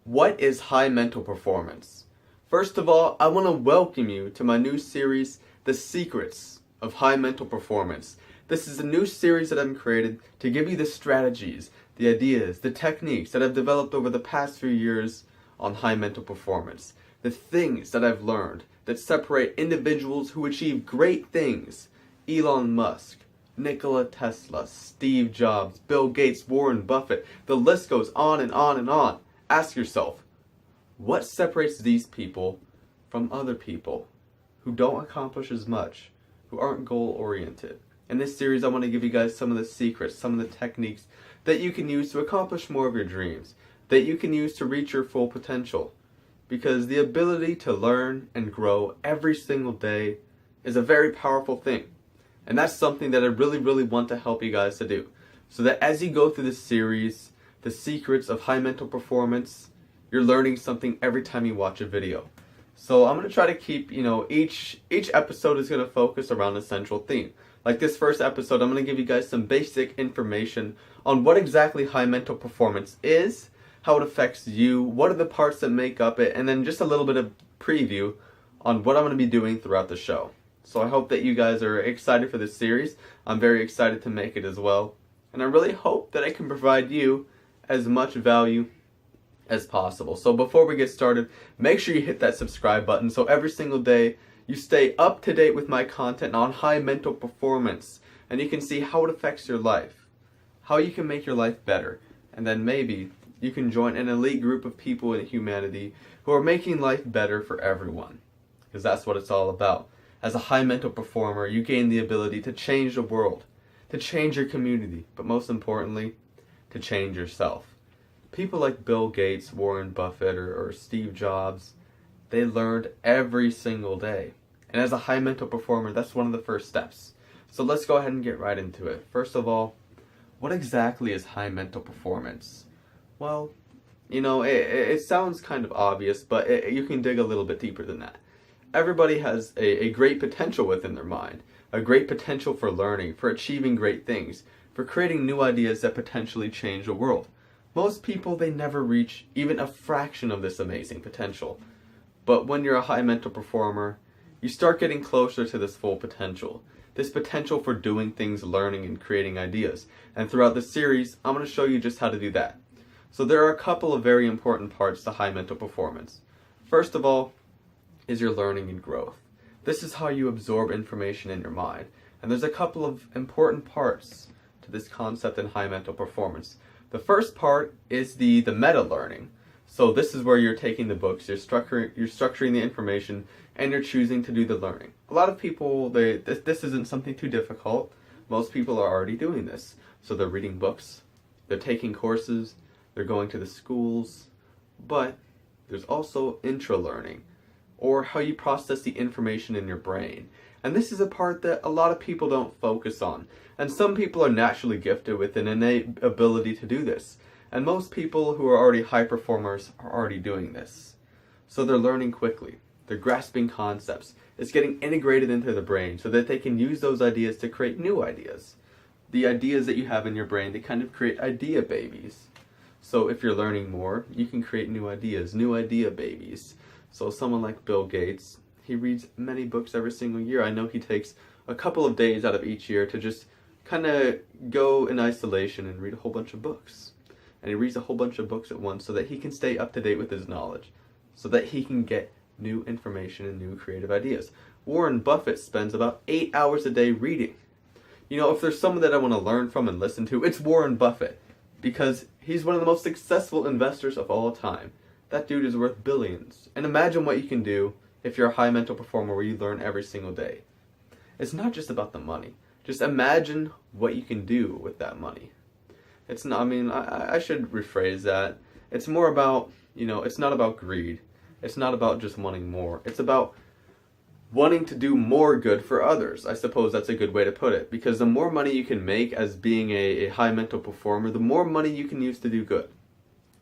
What is high mental performance? First of all, I want to welcome you to my new series, The Secrets of High Mental Performance. This is a new series that I've created to give you the strategies, the ideas, the techniques that I've developed over the past few years on high mental performance. The things that I've learned that separate individuals who achieve great things. Elon Musk, Nikola Tesla, Steve Jobs, Bill Gates, Warren Buffett, the list goes on and on and on. Ask yourself, what separates these people from other people who don't accomplish as much, who aren't goal-oriented? In this series, I want to give you guys some of the secrets, some of the techniques that you can use to accomplish more of your dreams, that you can use to reach your full potential. Because the ability to learn and grow every single day is a very powerful thing. And that's something that I really want to help you guys to do. So that as you go through this series, The Secrets of High Mental Performance, you're learning something every time you watch a video. So I'm going to try to keep, each episode is going to focus around a central theme. Like this first episode, I'm going to give you guys some basic information on what exactly high mental performance is, how it affects you, what are the parts that make up it, and then just a little bit of preview on what I'm going to be doing throughout the show. So I hope that you guys are excited for this series. I'm very excited to make it as well. And I really hope that I can provide you as much value as possible. So before we get started, make sure you hit that subscribe button so every single day you stay up to date with my content on high mental performance, and you can see how it affects your life, how you can make your life better, and then maybe you can join an elite group of people in humanity who are making life better for everyone, because that's what it's all about. As a high mental performer, you gain the ability to change the world, to change your community, but most importantly, to change yourself. People like Bill Gates, Warren Buffett, or Steve Jobs, they learned every single day. And as a high mental performer, that's one of the first steps. So let's go ahead and get right into it. First of all, what exactly is high mental performance? Well, it sounds kind of obvious, but you can dig a little bit deeper than that. Everybody has a great potential within their mind, a great potential for learning, for achieving great things, for creating new ideas that potentially change the world. Most people, they never reach even a fraction of this amazing potential. But when you're a high mental performer, you start getting closer to this full potential. This potential for doing things, learning, and creating ideas. And throughout this series, I'm going to show you just how to do that. So there are a couple of very important parts to high mental performance. First of all is your learning and growth. This is how you absorb information in your mind. And there's a couple of important parts to this concept in high mental performance. The first part is the meta-learning. So this is where you're taking the books, you're structuring the information, and you're choosing to do the learning. A lot of people, this isn't something too difficult. Most people are already doing this. So they're reading books, they're taking courses, they're going to the schools, but there's also intra-learning, or how you process the information in your brain. And this is a part that a lot of people don't focus on. And some people are naturally gifted with an innate ability to do this. And most people who are already high performers are already doing this. So they're learning quickly. They're grasping concepts. It's getting integrated into the brain so that they can use those ideas to create new ideas. The ideas that you have in your brain, they kind of create idea babies. So if you're learning more, you can create new ideas, new idea babies. So someone like Bill Gates, he reads many books every single year. I know he takes a couple of days out of each year to just kind of go in isolation and read a whole bunch of books. And he reads a whole bunch of books at once so that he can stay up to date with his knowledge, so that he can get new information and new creative ideas. Warren Buffett spends about 8 hours a day reading. If there's someone that I want to learn from and listen to, it's Warren Buffett, because he's one of the most successful investors of all time. That dude is worth billions. And imagine what you can do if you're a high mental performer where you learn every single day. It's not just about the money. Just imagine what you can do with that money. It's not, I should rephrase that. It's more about, it's not about greed. It's not about just wanting more. It's about wanting to do more good for others. I suppose that's a good way to put it. Because the more money you can make as being a high mental performer, the more money you can use to do good.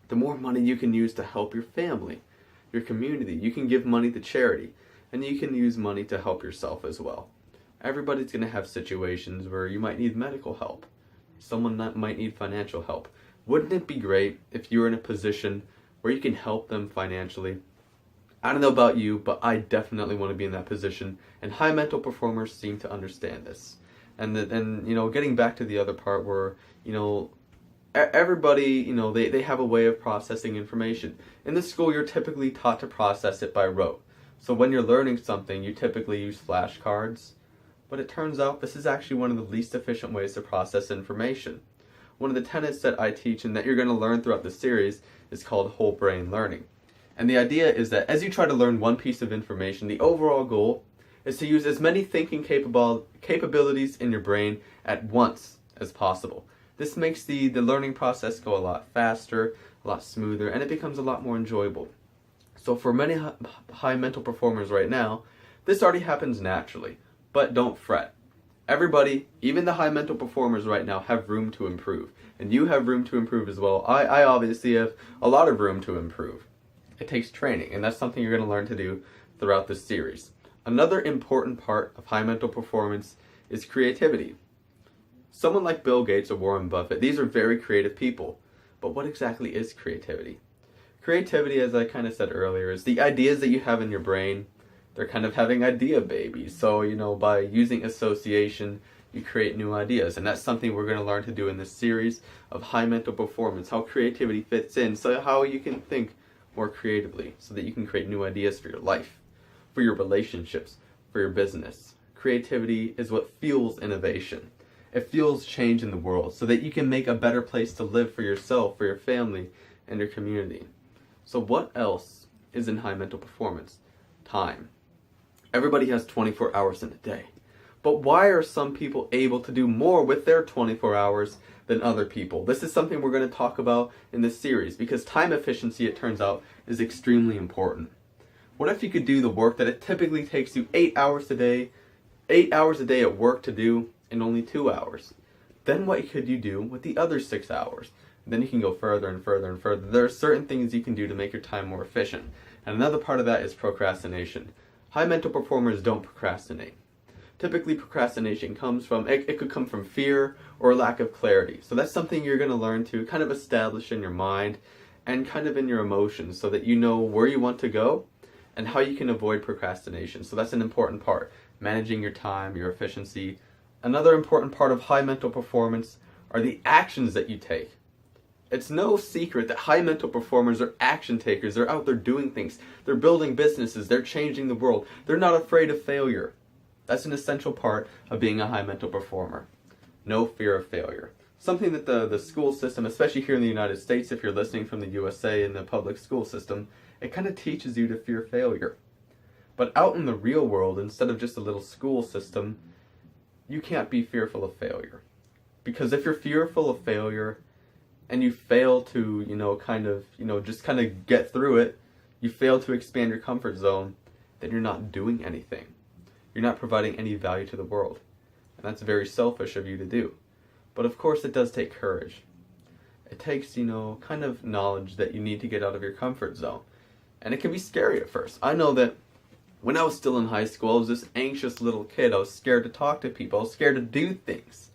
The more money you can use to help your family, your community. You can give money to charity. And you can use money to help yourself as well. Everybody's going to have situations where you might need medical help. Someone might need financial help. Wouldn't it be great if you were in a position where you can help them financially. I don't know about you, but I definitely want to be in that position, and high mental performers seem to understand this. And getting back to the other part where, everybody, they have a way of processing information. In the school, you're typically taught to process it by rote. So when you're learning something, you typically use flashcards. But it turns out this is actually one of the least efficient ways to process information. One of the tenets that I teach and that you're going to learn throughout the series is called whole brain learning. And the idea is that as you try to learn one piece of information, the overall goal is to use as many thinking capabilities in your brain at once as possible. This makes the learning process go a lot faster, a lot smoother, and it becomes a lot more enjoyable. So for many high mental performers right now, this already happens naturally, but don't fret. Everybody, even the high mental performers right now, have room to improve, and you have room to improve as well. I obviously have a lot of room to improve. It takes training, and that's something you're going to learn to do throughout this series. Another important part of high mental performance is creativity. Someone like Bill Gates or Warren Buffett, these are very creative people. But what exactly is creativity? Creativity, as I kind of said earlier, is the ideas that you have in your brain. They're kind of having idea babies. So, by using association, you create new ideas. And that's something we're going to learn to do in this series of high mental performance, how creativity fits in, so how you can think more creatively, so that you can create new ideas for your life, for your relationships, for your business. Creativity is what fuels innovation. It fuels change in the world so that you can make a better place to live for yourself, for your family, and your community. So what else is in high mental performance? Time. Everybody has 24 hours in a day. But why are some people able to do more with their 24 hours than other people? This is something we're going to talk about in this series, because time efficiency, it turns out, is extremely important. What if you could do the work that it typically takes you 8 hours a day at work to do in only 2 hours? Then what could you do with the other 6 hours? Then you can go further and further and further. There are certain things you can do to make your time more efficient. And another part of that is procrastination. High mental performers don't procrastinate. Typically procrastination comes from, it could come from fear or lack of clarity. So that's something you're going to learn to kind of establish in your mind and kind of in your emotions, so that you know where you want to go and how you can avoid procrastination. So that's an important part. Managing your time, your efficiency. Another important part of high mental performance are the actions that you take. It's no secret that high mental performers are action takers. They're out there doing things. They're building businesses. They're changing the world. They're not afraid of failure. That's an essential part of being a high mental performer. No fear of failure. Something that the school system, especially here in the United States, if you're listening from the USA in the public school system, it kind of teaches you to fear failure. But out in the real world, instead of just a little school system, you can't be fearful of failure. Because if you're fearful of failure and you fail to, just kind of get through it, you fail to expand your comfort zone, then you're not doing anything. You're not providing any value to the world. And that's very selfish of you to do. But of course it does take courage. It takes, kind of knowledge that you need to get out of your comfort zone. And it can be scary at first. I know that when I was still in high school, I was this anxious little kid. I was scared to talk to people. I was scared to do things.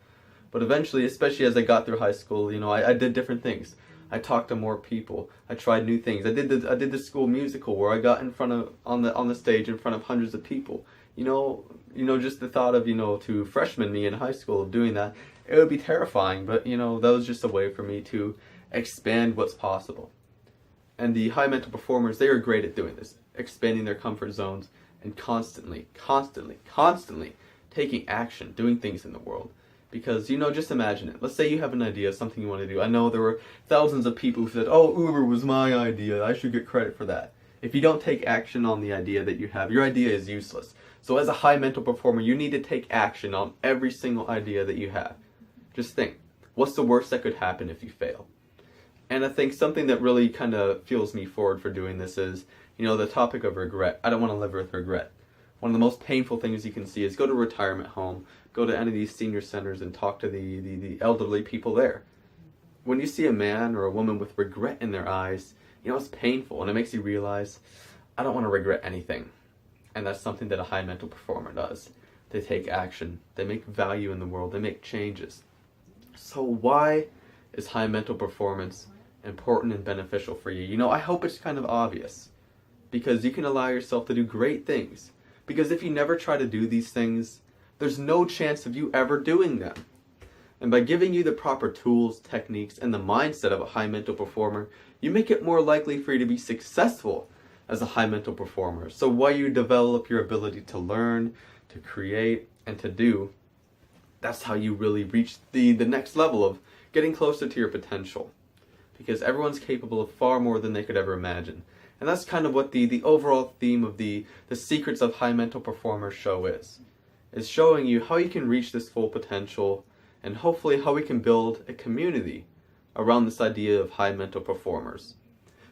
But eventually, especially as I got through high school, I did different things. I talked to more people. I tried new things. I did the school musical where I got in front of on the stage in front of hundreds of people. Just the thought of to freshman me in high school of doing that, it would be terrifying. But that was just a way for me to expand what's possible. And the high mental performers, they are great at doing this, expanding their comfort zones and constantly taking action, doing things in the world. Because, just imagine it. Let's say you have an idea, something you want to do. I know there were thousands of people who said, oh, Uber was my idea. I should get credit for that. If you don't take action on the idea that you have, your idea is useless. So as a high mental performer, you need to take action on every single idea that you have. Just think, what's the worst that could happen if you fail? And I think something that really kind of fuels me forward for doing this is, the topic of regret. I don't want to live with regret. One of the most painful things you can see is go to a retirement home, go to any of these senior centers and talk to the elderly people there. When you see a man or a woman with regret in their eyes, it's painful, and it makes you realize, I don't want to regret anything. And that's something that a high mental performer does. They take action. They make value in the world. They make changes. So why is high mental performance important and beneficial for you? You know, I hope it's kind of obvious, because you can allow yourself to do great things. Because if you never try to do these things, there's no chance of you ever doing them. And by giving you the proper tools, techniques, and the mindset of a high mental performer, you make it more likely for you to be successful as a high mental performer. So while you develop your ability to learn, to create, and to do, that's how you really reach the next level of getting closer to your potential. Because everyone's capable of far more than they could ever imagine. And that's kind of what the overall theme of the Secrets of High Mental Performers show is showing you how you can reach this full potential, and hopefully how we can build a community around this idea of high mental performers.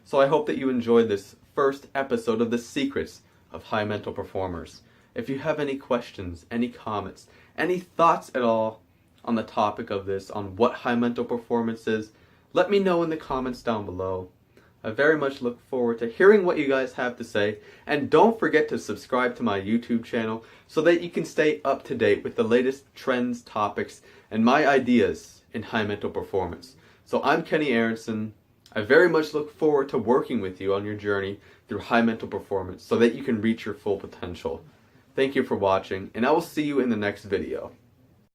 So I hope that you enjoyed this first episode of the Secrets of High Mental Performers. If you have any questions, any comments, any thoughts at all on the topic of this, on what high mental performance is, let me know in the comments down below. I very much look forward to hearing what you guys have to say, and don't forget to subscribe to my YouTube channel so that you can stay up to date with the latest trends, topics, and my ideas in high mental performance. So I'm Kenny Aronson. I very much look forward to working with you on your journey through high mental performance so that you can reach your full potential. Thank you for watching, and I will see you in the next video.